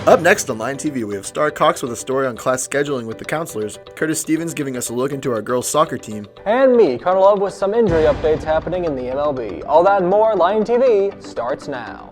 Up next on Line TV, we have Star Cox with a story on class scheduling with the counselors, Curtis Stevens giving us a look into our girls' soccer team, and me, Colonel Love, with some injury updates happening in the MLB. All that and more, Line TV starts now.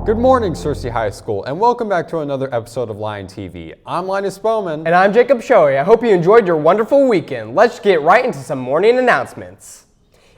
Good morning, Searcy High School, and welcome back to another episode of Line TV. I'm Linus Bowman. And I'm Jacob Shoei. I hope you enjoyed your wonderful weekend. Let's get right into some morning announcements.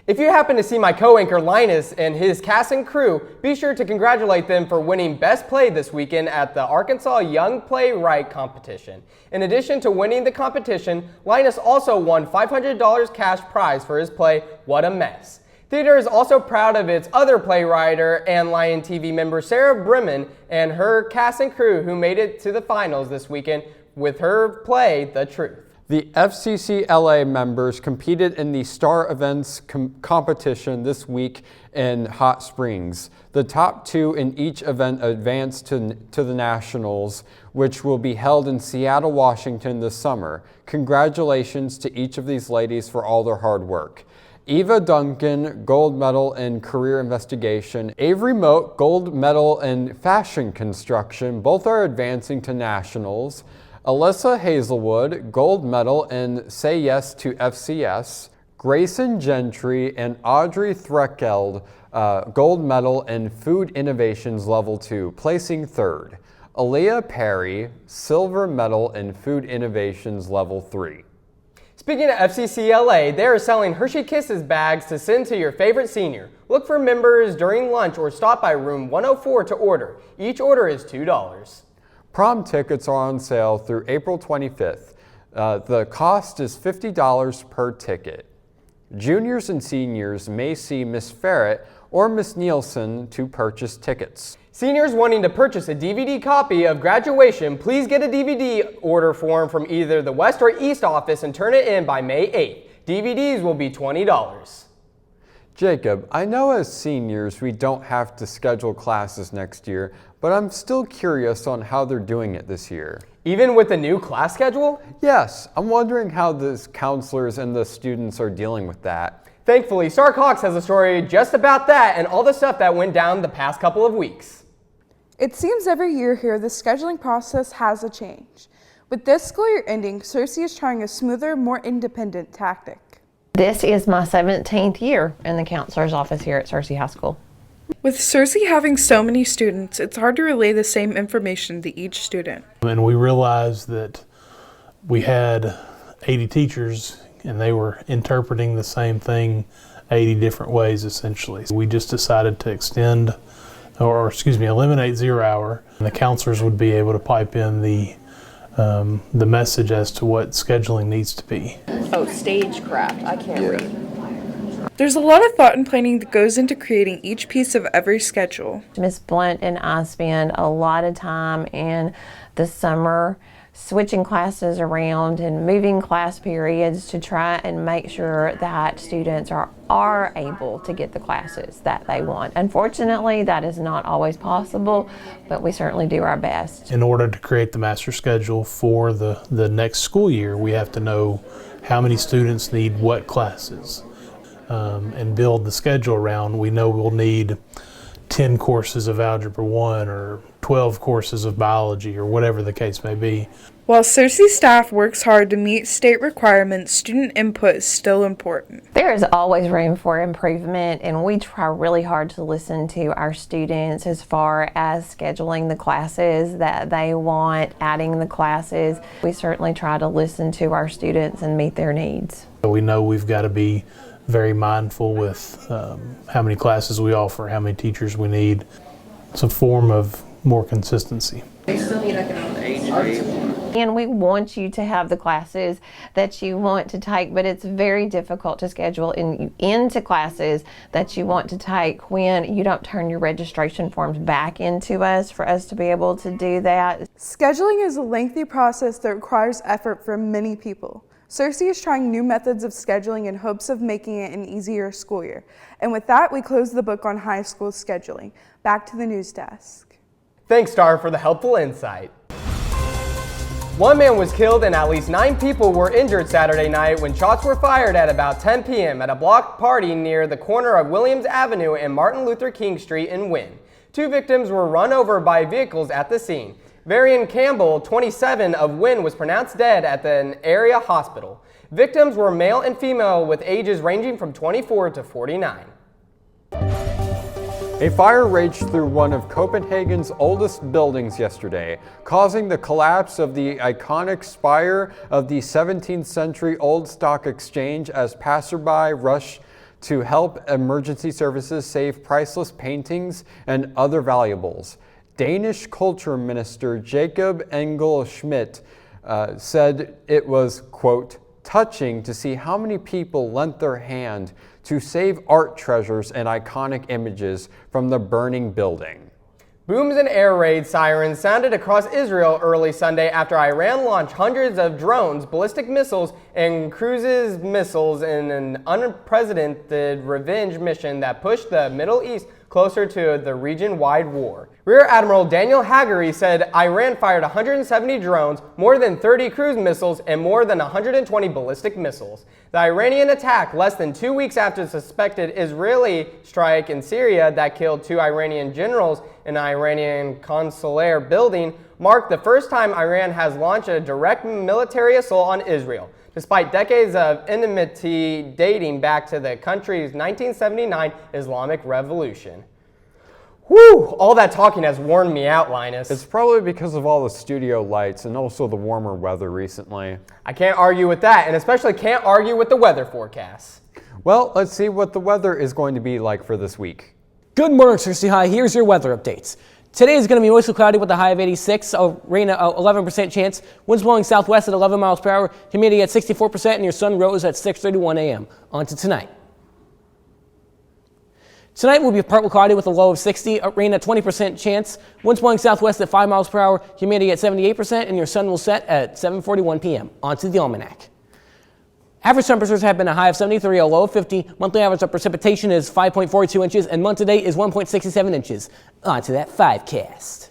If you happen to see my co-anchor Linus and his cast and crew, be sure to congratulate them for winning Best Play this weekend at the Arkansas Young Playwright Competition. In addition to winning the competition, Linus also won $500 cash prize for his play, What a Mess. Theater is also proud of its other playwriter and Lion TV member Sarah Bremen and her cast and crew who made it to the finals this weekend with her play, The Truth. The FCCLA members competed in the Star Events competition this week in Hot Springs. The top two in each event advanced to the Nationals, which will be held in Seattle, Washington this summer. Congratulations to each of these ladies for all their hard work. Eva Duncan, gold medal in career investigation. Avery Moat, gold medal in fashion construction. Both are advancing to nationals. Alyssa Hazelwood, gold medal in Say Yes to FCS. Grayson Gentry and Audrey Threkeld, gold medal in Food Innovations Level 2, placing third. Aaliyah Perry, silver medal in Food Innovations Level 3. Speaking of FCCLA, they are selling Hershey Kisses bags to send to your favorite senior. Look for members during lunch or stop by room 104 to order. Each order is $2. Prom tickets are on sale through April 25th. The cost is $50 per ticket. Juniors and seniors may see Miss Ferret or Miss Nielsen to purchase tickets. Seniors wanting to purchase a DVD copy of Graduation, please get a DVD order form from either the West or East office and turn it in by May 8th. DVDs will be $20. Jacob, I know as seniors we don't have to schedule classes next year, but I'm still curious on how they're doing it this year. Even with the new class schedule? Yes, I'm wondering how the counselors and the students are dealing with that. Thankfully, Star Cox has a story just about that and all the stuff that went down the past couple of weeks. It seems every year here the scheduling process has a change. With this school year ending, Searcy is trying a smoother, more independent tactic. This is my 17th year in the counselor's office here at Searcy High School. With Searcy having so many students, it's hard to relay the same information to each student. And we realized that we had 80 teachers and they were interpreting the same thing 80 different ways essentially. We just decided to eliminate 0 hour, and the counselors would be able to pipe in the message as to what scheduling needs to be. Oh, stagecraft. I can't read. There's a lot of thought and planning that goes into creating each piece of every schedule. Miss Blunt and I spend a lot of time in the summer switching classes around and moving class periods to try and make sure that students are able to get the classes that they want. Unfortunately, that is not always possible, but we certainly do our best. In order to create the master schedule for the next school year, we have to know how many students need what classes and build the schedule around. We know we'll need 10 courses of Algebra 1 or 12 courses of biology or whatever the case may be. While Searcy staff works hard to meet state requirements, student input is still important. There is always room for improvement, and we try really hard to listen to our students as far as scheduling the classes that they want, adding the classes. We certainly try to listen to our students and meet their needs. We know we've got to be very mindful with how many classes we offer, how many teachers we need. It's a form of more consistency. They still need economic age. And we want you to have the classes that you want to take, but it's very difficult to schedule into classes that you want to take when you don't turn your registration forms back into us for us to be able to do that. Scheduling is a lengthy process that requires effort from many people. Cersei is trying new methods of scheduling in hopes of making it an easier school year. And with that, we close the book on high school scheduling. Back to the news desk. Thanks, Star, for the helpful insight. One man was killed and at least 9 people were injured Saturday night when shots were fired at about 10 p.m. at a block party near the corner of Williams Avenue and Martin Luther King Street in Wynn. 2 victims were run over by vehicles at the scene. Varian Campbell, 27, of Wynn, was pronounced dead at an area hospital. Victims were male and female with ages ranging from 24 to 49. A fire raged through one of Copenhagen's oldest buildings yesterday, causing the collapse of the iconic spire of the 17th century old stock exchange as passerby rushed to help emergency services save priceless paintings and other valuables. Danish culture minister Jacob Engel Schmidt said it was, quote, touching to see how many people lent their hand to save art treasures and iconic images from the burning building. Booms and air raid sirens sounded across Israel early Sunday after Iran launched hundreds of drones, ballistic missiles, and cruise missiles in an unprecedented revenge mission that pushed the Middle East closer to the region-wide war. Rear Admiral Daniel Hagari said Iran fired 170 drones, more than 30 cruise missiles, and more than 120 ballistic missiles. The Iranian attack, less than 2 weeks after the suspected Israeli strike in Syria that killed 2 Iranian generals in an Iranian consular building, marked the first time Iran has launched a direct military assault on Israel, despite decades of enmity dating back to the country's 1979 Islamic Revolution. Whew, all that talking has worn me out, Linus. It's probably because of all the studio lights and also the warmer weather recently. I can't argue with that, and especially can't argue with the weather forecast. Well, let's see what the weather is going to be like for this week. Good morning, Cersei High. Here's your weather updates. Today is going to be mostly cloudy with a high of 86, a rain at 11% chance, winds blowing southwest at 11 miles per hour, humidity at 64%, and your sun rose at 6:31 a.m. On to tonight. Tonight will be partly cloudy with a low of 60, a rain at 20% chance, winds blowing southwest at 5 miles per hour, humidity at 78%, and your sun will set at 7:41 p.m. On to the almanac. Average temperatures have been a high of 73, a low of 50. Monthly average of precipitation is 5.42 inches, and month to date is 1.67 inches. On to that 5cast.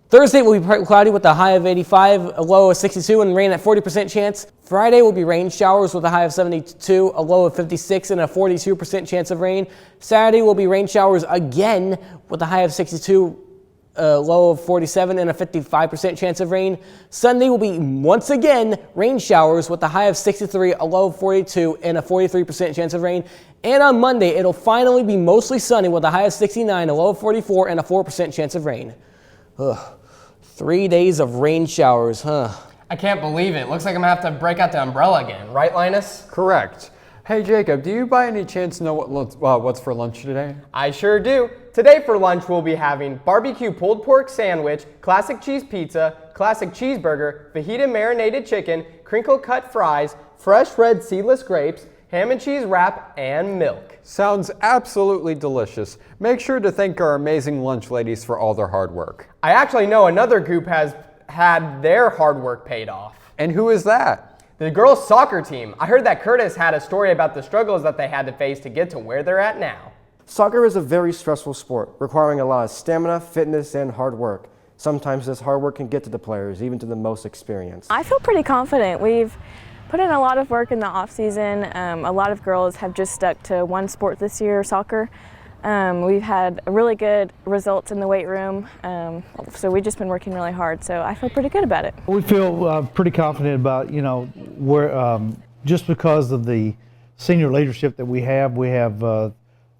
Thursday will be partly cloudy with a high of 85, a low of 62, and rain at 40% chance. Friday will be rain showers with a high of 72, a low of 56, and a 42% chance of rain. Saturday will be rain showers again with a high of 62, a low of 47, and a 55% chance of rain. Sunday will be once again rain showers with a high of 63, a low of 42, and a 43% chance of rain. And on Monday, it'll finally be mostly sunny with a high of 69, a low of 44, and a 4% chance of rain. Ugh. 3 days of rain showers, huh? I can't believe it. Looks like I'm gonna have to break out the umbrella again, right, Linus? Correct. Hey Jacob, do you by any chance know what's for lunch today? I sure do. Today for lunch we'll be having barbecue pulled pork sandwich, classic cheese pizza, classic cheeseburger, fajita marinated chicken, crinkle cut fries, fresh red seedless grapes, ham and cheese wrap, and milk. Sounds absolutely delicious. Make sure to thank our amazing lunch ladies for all their hard work. I actually know another group has had their hard work paid off. And who is that? The girls' soccer team. I heard that Curtis had a story about the struggles that they had to face to get to where they're at now. Soccer is a very stressful sport, requiring a lot of stamina, fitness, and hard work. Sometimes this hard work can get to the players, even to the most experienced. I feel pretty confident. We've put in a lot of work in the off season. A lot of girls have just stuck to one sport this year, soccer. We've had really good results in the weight room, so we've just been working really hard, so I feel pretty good about it. We feel pretty confident about, where just because of the senior leadership that we have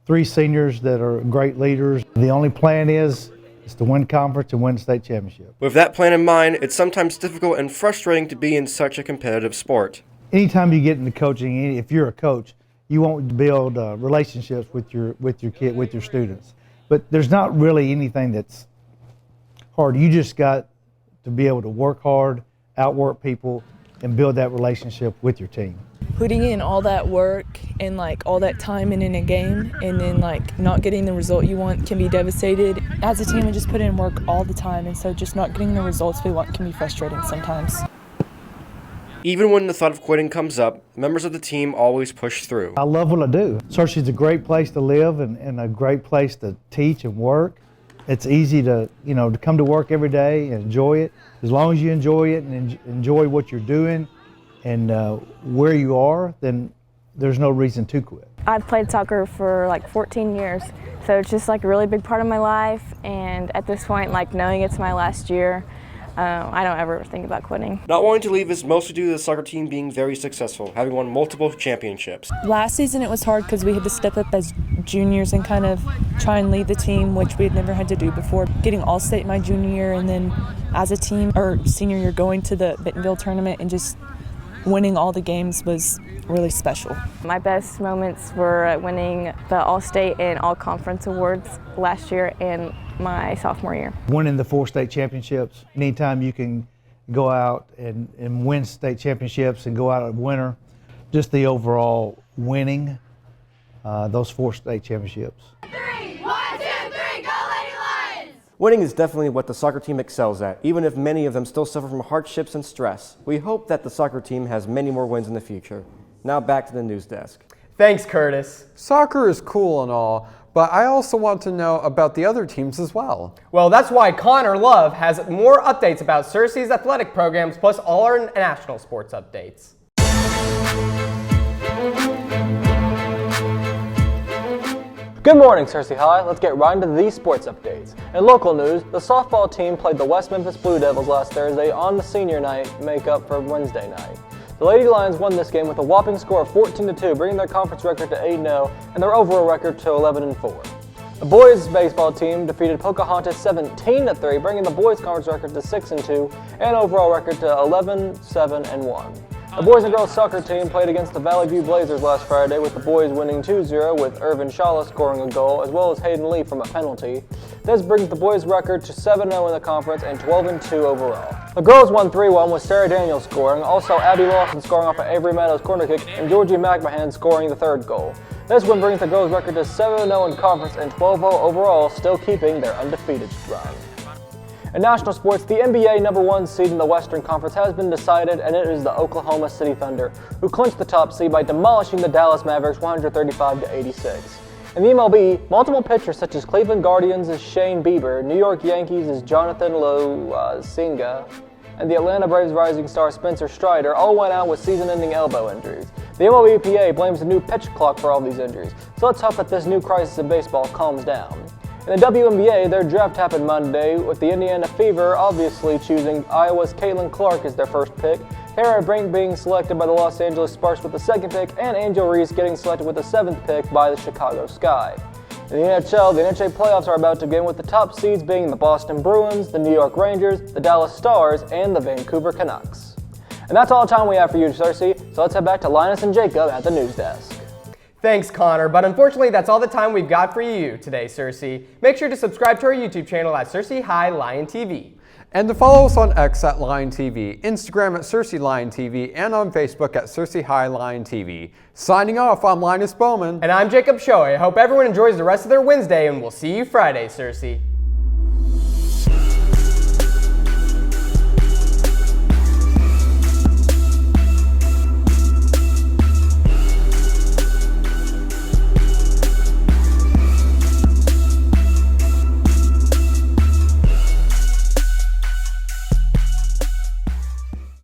3 seniors that are great leaders. The only plan is to win conference and win state championship. With that plan in mind, it's sometimes difficult and frustrating to be in such a competitive sport. Anytime you get into coaching, if you're a coach, you want to build relationships with your students. But there's not really anything that's hard. You just got to be able to work hard, outwork people, and build that relationship with your team. Putting in all that work and like all that time in a game and then like not getting the result you want can be devastated. As a team, we just put in work all the time, and so just not getting the results we want can be frustrating sometimes. Even when the thought of quitting comes up, members of the team always push through. I love what I do. Searcy's a great place to live and a great place to teach and work. It's easy to come to work every day and enjoy it. As long as you enjoy it and enjoy what you're doing and where you are, then there's no reason to quit. I've played soccer for like 14 years, so it's just like a really big part of my life, and at this point, like knowing it's my last year, I don't ever think about quitting. Not wanting to leave is mostly due to the soccer team being very successful, having won multiple championships. Last season it was hard because we had to step up as juniors and kind of try and lead the team, which we had never had to do before. Getting All-State my junior year, and then as a team, or senior year, going to the Bentonville tournament and just winning all the games was really special. My best moments were winning the All-State and All-Conference awards last year and my sophomore year. Winning the 4 state championships, anytime you can go out and win state championships and go out a winner, just the overall winning those 4 state championships. 3, 1, 2, 3, go Lady Lions! Winning is definitely what the soccer team excels at, even if many of them still suffer from hardships and stress. We hope that the soccer team has many more wins in the future. Now back to the news desk. Thanks, Curtis. Soccer is cool and all, but I also want to know about the other teams as well. Well, that's why Connor Love has more updates about Searcy's athletic programs, plus all our national sports updates. Good morning, Searcy High. Let's get right into these sports updates. In local news, the softball team played the West Memphis Blue Devils last Thursday on the senior night, make up for Wednesday night. The Lady Lions won this game with a whopping score of 14-2, bringing their conference record to 8-0 and their overall record to 11-4. The boys baseball team defeated Pocahontas 17-3, bringing the boys conference record to 6-2 and overall record to 11-7-1. The boys and girls soccer team played against the Valley View Blazers last Friday, with the boys winning 2-0 with Irvin Shala scoring a goal as well as Hayden Lee from a penalty. This brings the boys' record to 7-0 in the conference and 12-2 overall. The girls won 3-1 with Sarah Daniels scoring, also Abby Lawson scoring off an Avery Meadows corner kick and Georgie McMahon scoring the third goal. This win brings the girls' record to 7-0 in conference and 12-0 overall, still keeping their undefeated run. In national sports, the NBA #1 seed in the Western Conference has been decided, and it is the Oklahoma City Thunder, who clinched the top seed by demolishing the Dallas Mavericks 135-86. In the MLB, multiple pitchers such as Cleveland Guardians' Shane Bieber, New York Yankees' Jonathan Loaisiga, and the Atlanta Braves rising star Spencer Strider all went out with season-ending elbow injuries. The MLBPA blames the new pitch clock for all these injuries, so let's hope that this new crisis in baseball calms down. In the WNBA, their draft happened Monday, with the Indiana Fever obviously choosing Iowa's Caitlin Clark as their first pick, Tara Brink being selected by the Los Angeles Sparks with the second pick, and Angel Reese getting selected with the 7th pick by the Chicago Sky. In the NHL, the NHL playoffs are about to begin, with the top seeds being the Boston Bruins, the New York Rangers, the Dallas Stars, and the Vancouver Canucks. And that's all the time we have for you, Cersei, so let's head back to Linus and Jacob at the news desk. Thanks, Connor, but unfortunately that's all the time we've got for you today, Cersei. Make sure to subscribe to our YouTube channel at Searcy High Lion TV. And to follow us on X at Lion TV, Instagram at Searcy Lion TV, and on Facebook at Searcy High Lion TV. Signing off, I'm Linus Bowman. And I'm Jacob Shoei. I hope everyone enjoys the rest of their Wednesday, and we'll see you Friday, Cersei.